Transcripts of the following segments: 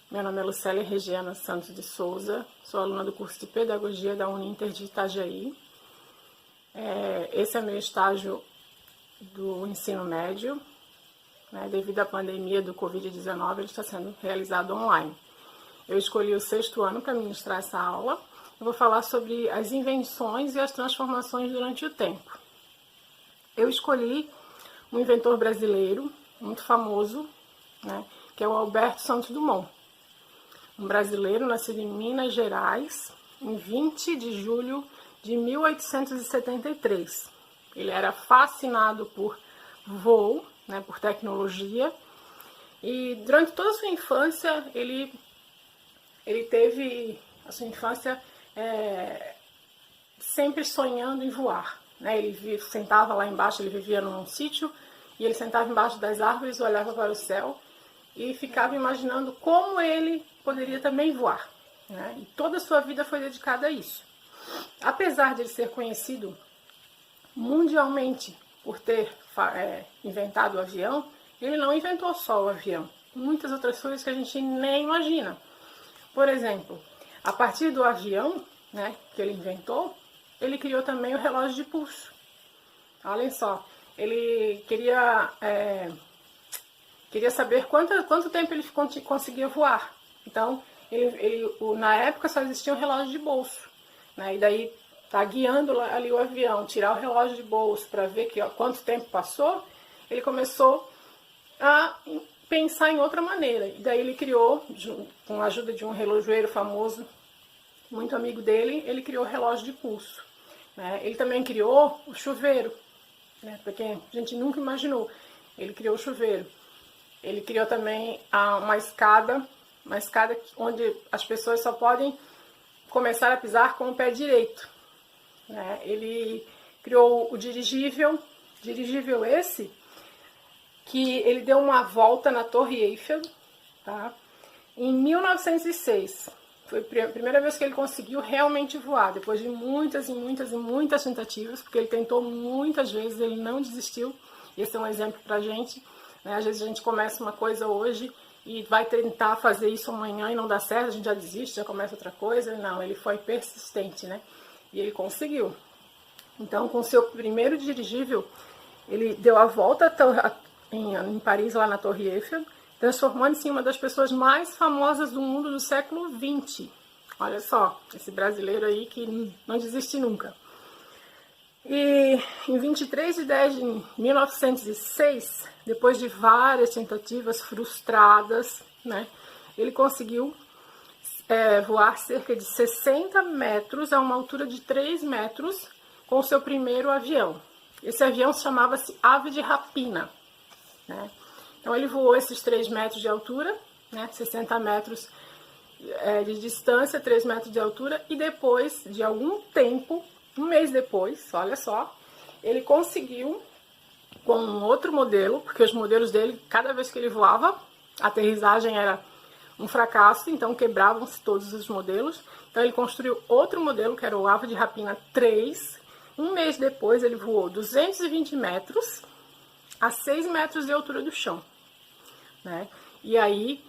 Meu nome é Lucélia Regiana Santos de Souza, sou aluna do curso de Pedagogia da Uninter de Itajaí. Esse é meu estágio do ensino médio, né, devido à pandemia do Covid-19, ele está sendo realizado online. Eu escolhi o 6º ano para ministrar essa aula. Eu vou falar sobre as invenções e as transformações durante o tempo. Eu escolhi um inventor brasileiro muito famoso, né, que é o Alberto Santos Dumont. Um brasileiro nascido em Minas Gerais, em 20 de julho de 1873. Ele era fascinado por voo, né, por tecnologia, e durante toda a sua infância, ele teve a sua infância sempre sonhando em voar. Né? Ele sentava lá embaixo, ele vivia num sítio, e ele sentava embaixo das árvores, olhava para o céu, e ficava imaginando como ele poderia também voar. Né? E toda a sua vida foi dedicada a isso. Apesar de ele ser conhecido mundialmente por ter inventado o avião, ele não inventou só o avião. Muitas outras coisas que a gente nem imagina. Por exemplo, a partir do avião, né, que ele inventou, ele criou também o relógio de pulso. Olhem só, ele queria saber quanto tempo ele conseguia voar. Então, na época só existia um relógio de bolso. Né? E daí, tá guiando ali o avião, tirar o relógio de bolso para ver quanto tempo passou, ele começou a pensar em outra maneira. E daí ele criou, com a ajuda de um relojoeiro famoso, muito amigo dele, ele criou o relógio de pulso. Né? Ele também criou o chuveiro, né? Porque a gente nunca imaginou. Ele criou o chuveiro. Ele criou também uma escada onde as pessoas só podem começar a pisar com o pé direito. Né? Ele criou o dirigível esse, que ele deu uma volta na Torre Eiffel, tá? Em 1906. Foi a primeira vez que ele conseguiu realmente voar, depois de muitas e muitas e muitas tentativas, porque ele tentou muitas vezes, ele não desistiu. Esse é um exemplo pra gente. Né? Às vezes a gente começa uma coisa hoje e vai tentar fazer isso amanhã e não dá certo, a gente já desiste, já começa outra coisa. Não, ele foi persistente, né? E ele conseguiu. Então, com o seu primeiro dirigível, ele deu a volta em Paris, lá na Torre Eiffel, transformando-se em uma das pessoas mais famosas do mundo do século XX. Olha só, esse brasileiro aí que não desiste nunca. E em 23 de 10 de 1906, depois de várias tentativas frustradas, né, ele conseguiu voar cerca de 60 metros a uma altura de 3 metros com o seu primeiro avião. Esse avião chamava-se Ave de Rapina. Né? Então ele voou esses 3 metros de altura, né, 60 metros de distância, 3 metros de altura, e depois de algum tempo, um mês depois, olha só, ele conseguiu, com um outro modelo, porque os modelos dele, cada vez que ele voava, a aterrissagem era um fracasso, então quebravam-se todos os modelos. Então ele construiu outro modelo, que era o Ave de Rapina 3. Um mês depois ele voou 220 metros a 6 metros de altura do chão. Né? E aí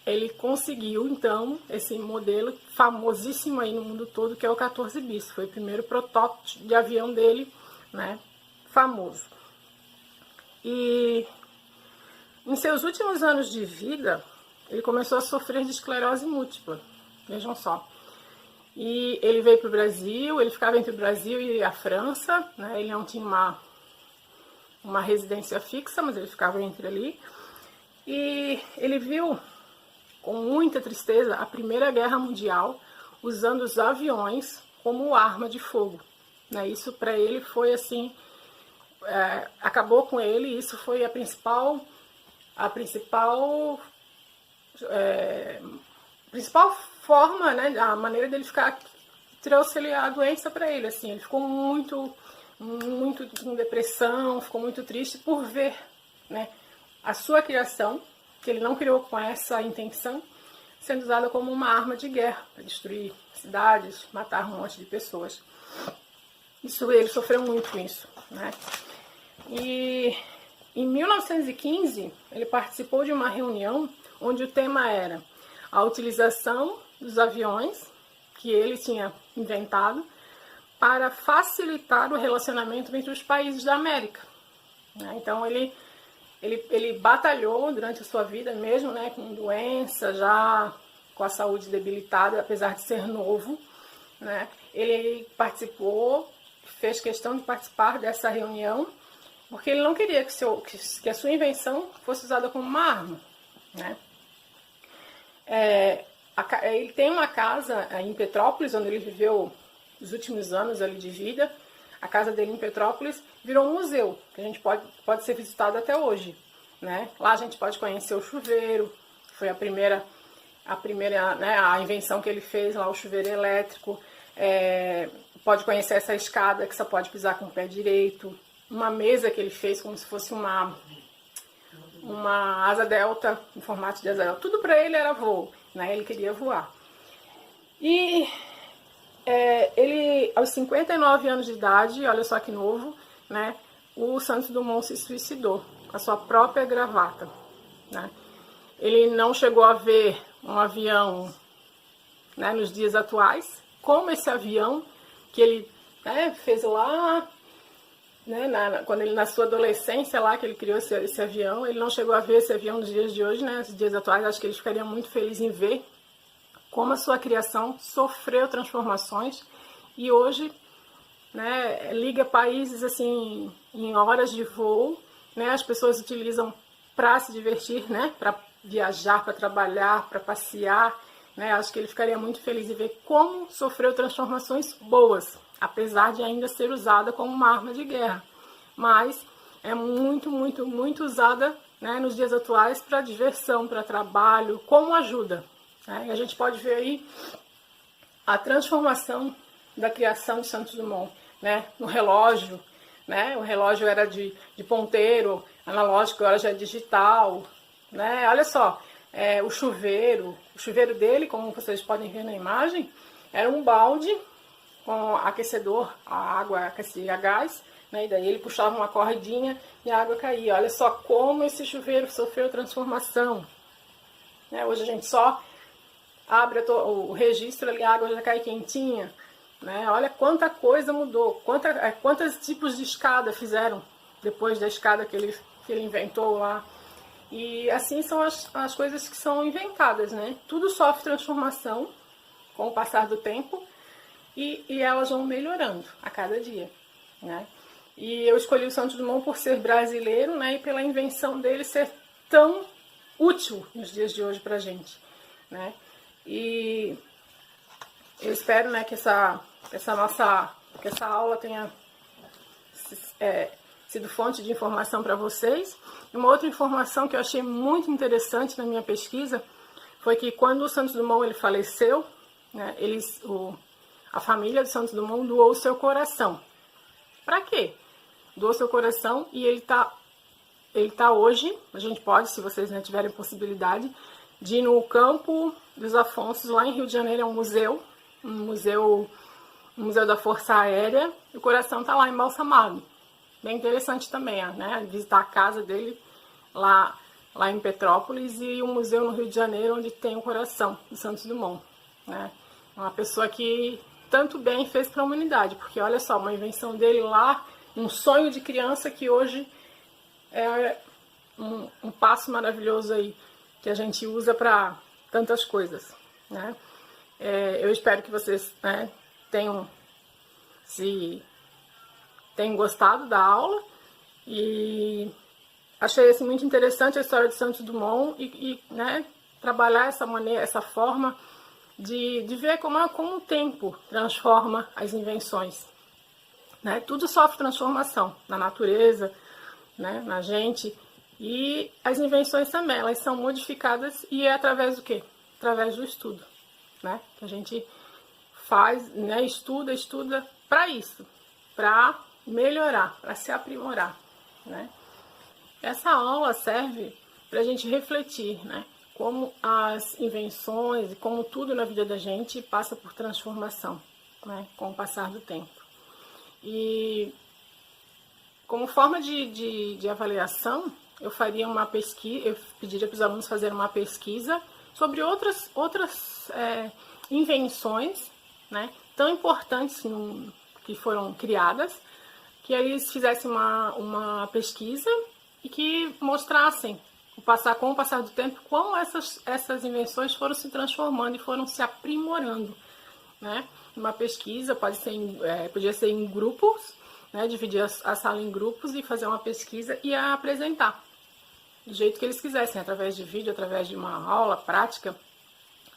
ele conseguiu, então, esse modelo famosíssimo aí no mundo todo, que é o 14 bis. Foi o primeiro protótipo de avião dele, né, famoso. E em seus últimos anos de vida, ele começou a sofrer de esclerose múltipla. Vejam só. E ele veio para o Brasil, ele ficava entre o Brasil e a França, né? Ele não tinha uma residência fixa, mas ele ficava entre ali. E ele viu, com muita tristeza, a Primeira Guerra Mundial usando os aviões como arma de fogo. Né? Isso para ele foi assim, acabou com ele, e isso foi a principal forma, né, a maneira dele ficar, trouxe ele a doença para ele, assim, ele ficou muito com depressão, ficou muito triste por ver, né, a sua criação, que ele não criou com essa intenção, sendo usada como uma arma de guerra, para destruir cidades, matar um monte de pessoas. Ele sofreu muito com isso, né? E em 1915, ele participou de uma reunião onde o tema era a utilização dos aviões que ele tinha inventado para facilitar o relacionamento entre os países da América. Então ele batalhou durante a sua vida mesmo, né, com doença, já com a saúde debilitada, apesar de ser novo, né, ele participou, fez questão de participar dessa reunião, porque ele não queria que a sua invenção fosse usada como uma arma, né. Ele tem uma casa em Petrópolis, onde ele viveu os últimos anos ali de vida. A casa dele em Petrópolis virou um museu, que a gente pode ser visitado até hoje, né? Lá a gente pode conhecer o chuveiro, que foi a primeira, né, a invenção que ele fez lá, o chuveiro elétrico. Pode conhecer essa escada que só pode pisar com o pé direito, uma mesa que ele fez como se fosse uma asa delta, em formato de asa delta. Tudo para ele era voo, né? Ele queria voar. E ele, aos 59 anos de idade, olha só que novo, né? O Santos Dumont se suicidou com a sua própria gravata, né? Ele não chegou a ver um avião, né, nos dias atuais, como esse avião que ele, né, fez lá, né, quando ele, na sua adolescência lá, que ele criou esse avião. Ele não chegou a ver esse avião nos dias de hoje, né, nos dias atuais. Acho que ele ficaria muito feliz em ver como a sua criação sofreu transformações e hoje, né, liga países assim em horas de voo, né, as pessoas utilizam para se divertir, né, para viajar, para trabalhar, para passear, né. Acho que ele ficaria muito feliz em ver como sofreu transformações boas, apesar de ainda ser usada como uma arma de guerra, mas é muito, muito, muito usada, né, nos dias atuais para diversão, para trabalho, como ajuda. E a gente pode ver aí a transformação da criação de Santos Dumont, né, no relógio, né, o relógio era de ponteiro analógico, agora já é digital, né. Olha só, o chuveiro dele, como vocês podem ver na imagem, era um balde com aquecedor, a água aquecia a gás, né, e daí ele puxava uma cordinha e a água caía. Olha só como esse chuveiro sofreu transformação, né. Hoje a gente só abre o registro ali, a água já cai quentinha, né? Olha quanta coisa mudou, quantos tipos de escada fizeram depois da escada que ele inventou lá. E assim são as coisas que são inventadas, né? Tudo sofre transformação com o passar do tempo e elas vão melhorando a cada dia, né? E eu escolhi o Santos Dumont por ser brasileiro, né? E pela invenção dele ser tão útil nos dias de hoje pra gente, né? E eu espero, né, que essa aula tenha sido fonte de informação para vocês. E uma outra informação que eu achei muito interessante na minha pesquisa foi que quando o Santos Dumont ele faleceu, né, a família do Santos Dumont doou o seu coração. Para quê? Doou seu coração e ele tá hoje, a gente pode, se vocês, né, tiverem possibilidade, de ir no Campo dos Afonsos, lá em Rio de Janeiro, é um museu da Força Aérea, e o coração está lá embalsamado. Bem interessante também, né? Visitar a casa dele lá em Petrópolis e o museu no Rio de Janeiro, onde tem o coração do Santos Dumont, né? Uma pessoa que tanto bem fez para a humanidade, porque olha só, uma invenção dele lá, um sonho de criança que hoje é um passo maravilhoso aí, que a gente usa para tantas coisas, né? Eu espero que vocês, né, tenham gostado da aula e achei assim, muito interessante a história de Santos Dumont e né, trabalhar essa forma de ver como o tempo transforma as invenções, né? Tudo sofre transformação na natureza, né, na gente. E as invenções também, elas são modificadas e é através do quê? Através do estudo, né? Que a gente faz, né? Estuda para isso, para melhorar, para se aprimorar, né? Essa aula serve para a gente refletir, né? Como as invenções e como tudo na vida da gente passa por transformação, né? Com o passar do tempo. E como forma de avaliação, eu faria uma pesquisa, eu pediria para os alunos fazerem uma pesquisa sobre outras invenções, né, tão importantes que foram criadas, que eles fizessem uma pesquisa e que mostrassem, com o passar do tempo, como essas invenções foram se transformando e foram se aprimorando, né? Uma pesquisa podia ser em grupos, né? Dividir a sala em grupos e fazer uma pesquisa e apresentar do jeito que eles quisessem, através de vídeo, através de uma aula prática,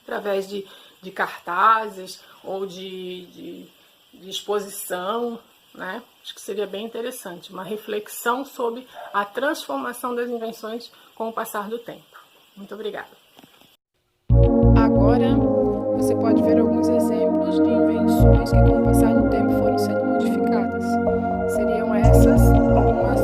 através de cartazes ou de exposição, né? Acho que seria bem interessante, uma reflexão sobre a transformação das invenções com o passar do tempo. Muito obrigada. Agora, você pode ver alguns exemplos de invenções que com o passar do tempo foram sendo modificadas. Seriam essas algumas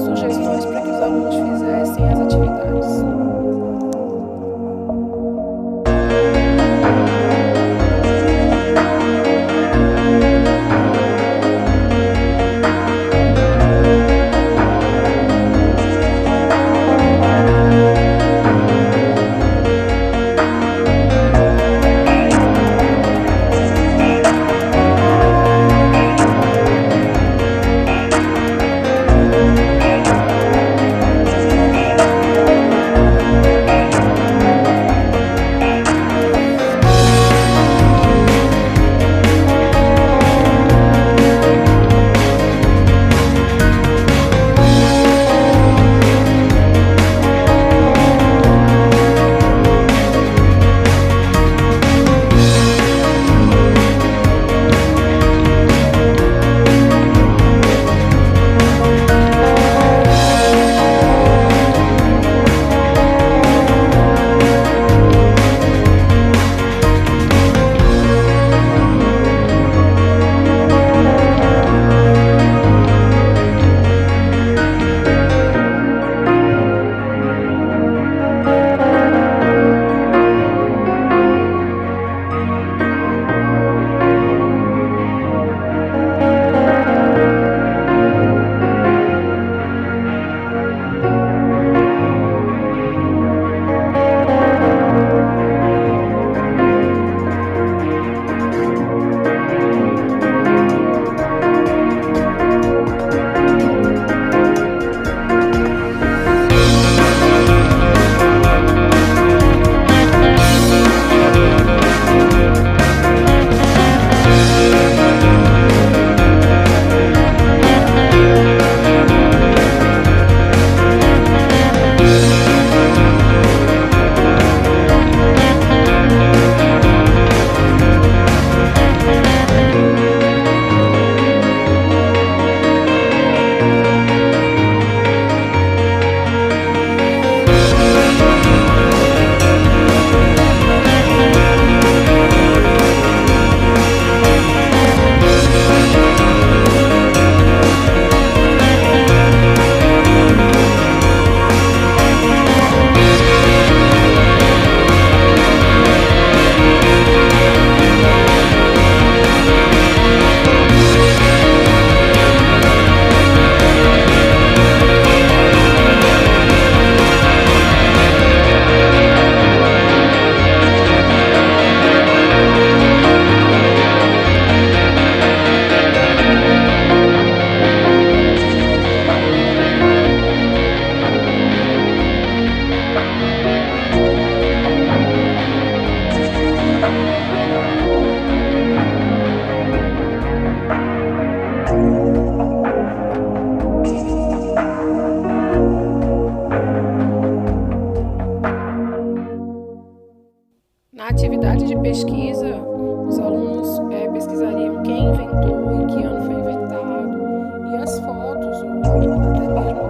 sugestões para que os alunos fizessem as atividades. Na atividade de pesquisa, os alunos pesquisariam quem inventou, em que ano foi inventado, e as fotos, ou até mesmo